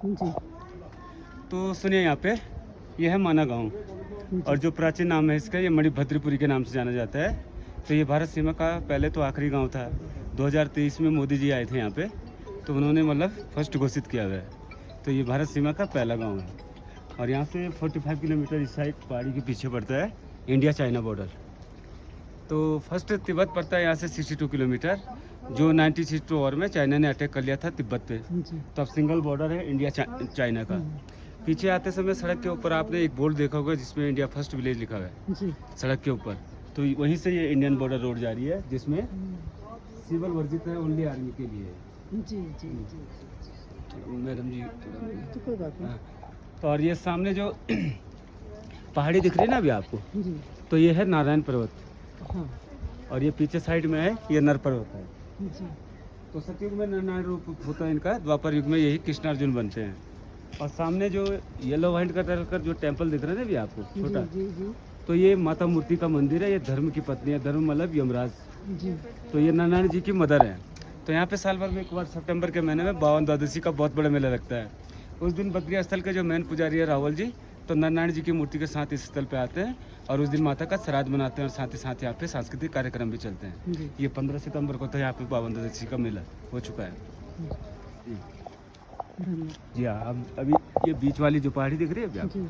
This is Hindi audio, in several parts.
जी। तो सुनिए यहाँ पे, ये है माना गाँव और जो प्राचीन नाम है इसका ये मणिभद्रपुरी के नाम से जाना जाता है। तो ये भारत सीमा का पहले तो आखिरी गाँव था। 2023 में मोदी जी आए थे यहाँ पे, तो उन्होंने मतलब फर्स्ट घोषित किया हुआ है। तो ये भारत सीमा का पहला गाँव है और यहाँ से 45 किलोमीटर इस साइड पहाड़ी के पीछे पड़ता है इंडिया चाइना बॉर्डर। तो फर्स्ट तिब्बत पड़ता है यहाँ से 62 किलोमीटर, जो 96 वॉर में चाइना ने अटैक कर लिया था तिब्बत पे। जी। तो अब सिंगल बॉर्डर है इंडिया चाइना का। पीछे आते समय सड़क के ऊपर आपने एक बोर्ड देखा होगा जिसमें इंडिया फर्स्ट विलेज लिखा हुआ है जी। सड़क के ऊपर। तो वहीं से ये इंडियन बॉर्डर रोड जा रही है जिसमें सिविल वर्जित है ओनली आर्मी के लिए। जी, जी, जी। तो मैडम जी तो कोई बात नहीं। हाँ। तो और ये सामने जो पहाड़ी दिख रही है ना अभी आपको, जी। तो ये है नारायण पर्वत हाँ। और ये पीछे साइड में है ये नर पर्वत है। जी। तो सतयुग में नारायण रूप होता है इनका, द्वापर युग में यही कृष्णार्जुन बनते हैं। और सामने जो येलो व्हाइट कर जो टेम्पल दिख रहा है ना अभी आपको छोटा, जी, जी, तो ये माता मूर्ति का मंदिर है। ये धर्म की पत्नी है, धर्म मतलब यमराज। जी। तो ये नारायण जी की मदर है। तो यहाँ पे साल भर में एक बार सितंबर के महीने में बावन द्वादशी का बहुत बड़ा मेला लगता है। उस दिन बद्री स्थल के जो मेन पुजारी है रावल जी, तो नारायण जी की मूर्ति के साथ इस स्थल पे आते हैं और उस दिन माता का श्राद्ध मनाते हैं और साथ ही साथ यहाँ पे सांस्कृतिक कार्यक्रम भी चलते हैं। जी। ये 15 सितंबर को तो यहाँ पे बावन द्वादशी का मेला हो चुका है। जी। धन्यवाद। जी हाँ, अब अभी ये बीच वाली जो पहाड़ी दिख रही है अभी आपको, जी।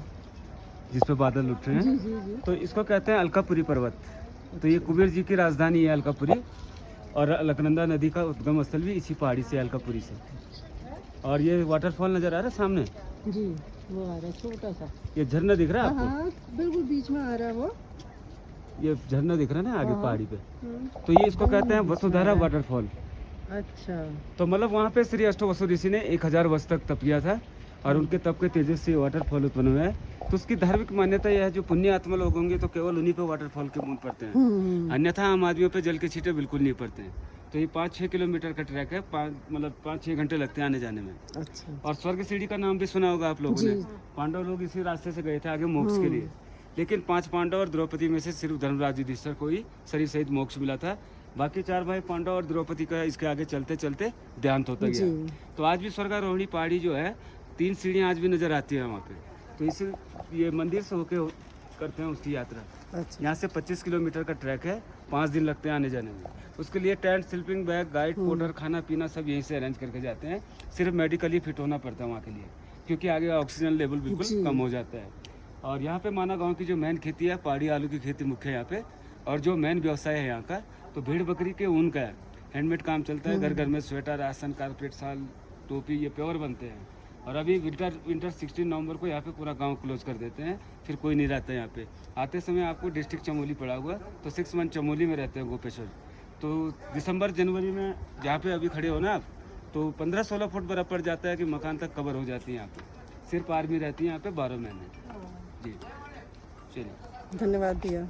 जिस पे बादल उठ रहे जी, हैं, जी, जी। तो इसको कहते हैं अलकापुरी पर्वत। तो ये कुबेर जी की राजधानी है अलकापुरी और अलकनंदा नदी का उद्गम स्थल भी इसी पहाड़ी से अलकापुरी से। और ये वाटरफॉल नज़र आ रहा है सामने, जी, वो आ रहा है छोटा सा। ये झरना दिख रहा है हाँ, आपको, हाँ, बिल्कुल बीच में आ रहा है वो। ये झरना दिख रहा है ना आगे हाँ। पहाड़ी पे, हाँ। तो ये इसको कहते हैं वसुधारा वाटरफॉल। अच्छा। तो मतलब वहाँ पे श्री अष्टवसु ऋषि ने 1000 वर्ष तक तप किया था और उनके तप के तेजस से वाटरफॉल उत्पन्न हुआ है। तो उसकी धार्मिक मान्यता यह है, जो पुण्य आत्मा लोग होंगे तो केवल उन्हीं पे वाटरफॉल के बूंद पड़ते हैं, अन्यथा आम आदमियों पे जल के छींटे बिल्कुल नहीं पड़ते हैं। तो ये 5-6 किलोमीटर का ट्रैक है, मतलब 5-6 घंटे लगते हैं आने जाने में। अच्छा। और स्वर्ग सीढ़ी का नाम भी सुना होगा आप लोगों ने। पांडव लोग इसी रास्ते से गए थे आगे मोक्ष के लिए, लेकिन 5 पांडव और द्रौपदी में से सिर्फ धर्मराज युधिष्ठिर को ही शरीर सहित मोक्ष मिला था। बाकी 4 भाई पांडव और द्रौपदी का इसके आगे चलते चलते देहांत होता गया। तो आज भी स्वर्गारोहणी पहाड़ी जो है 3 सीढ़ियाँ आज भी नजर आती है वहाँ पे। तो इस ये मंदिर से होके करते हैं उसकी यात्रा। अच्छा। यहाँ से 25 किलोमीटर का ट्रैक है, 5 दिन लगते हैं आने जाने में। उसके लिए tent, sleeping bag, guide, porter, खाना पीना सब यहीं से अरेंज करके जाते हैं। सिर्फ मेडिकली फिट होना पड़ता है वहाँ के लिए, क्योंकि आगे ऑक्सीजन लेवल बिल्कुल कम हो जाता है। और यहाँ पे माना गांव की जो मेन खेती है, पहाड़ी आलू की खेती मुख्य है यहाँ पे। और जो मेन व्यवसाय है यहाँ का, तो भेड़ बकरी के ऊन का है, हैंडमेड काम चलता है। घर घर में स्वेटर, आसन, कारपेट, शाल, टोपी ये प्योर बनते हैं। और अभी विंटर 16 नवंबर को यहाँ पे पूरा गांव क्लोज कर देते हैं, फिर कोई नहीं रहता है यहाँ पे। आते समय आपको डिस्ट्रिक्ट चमोली पड़ा हुआ, तो 6 मंथ चमोली में रहते हैं गोपेश्वर। तो दिसंबर जनवरी में जहाँ पे अभी खड़े हो ना आप, तो 15-16 फुट बर्फ पड़ जाता है कि मकान तक कवर हो जाती है यहाँ पे। सिर्फ आर्मी रहती है यहाँ पे 12 महीने। जी चलिए, धन्यवाद दिया।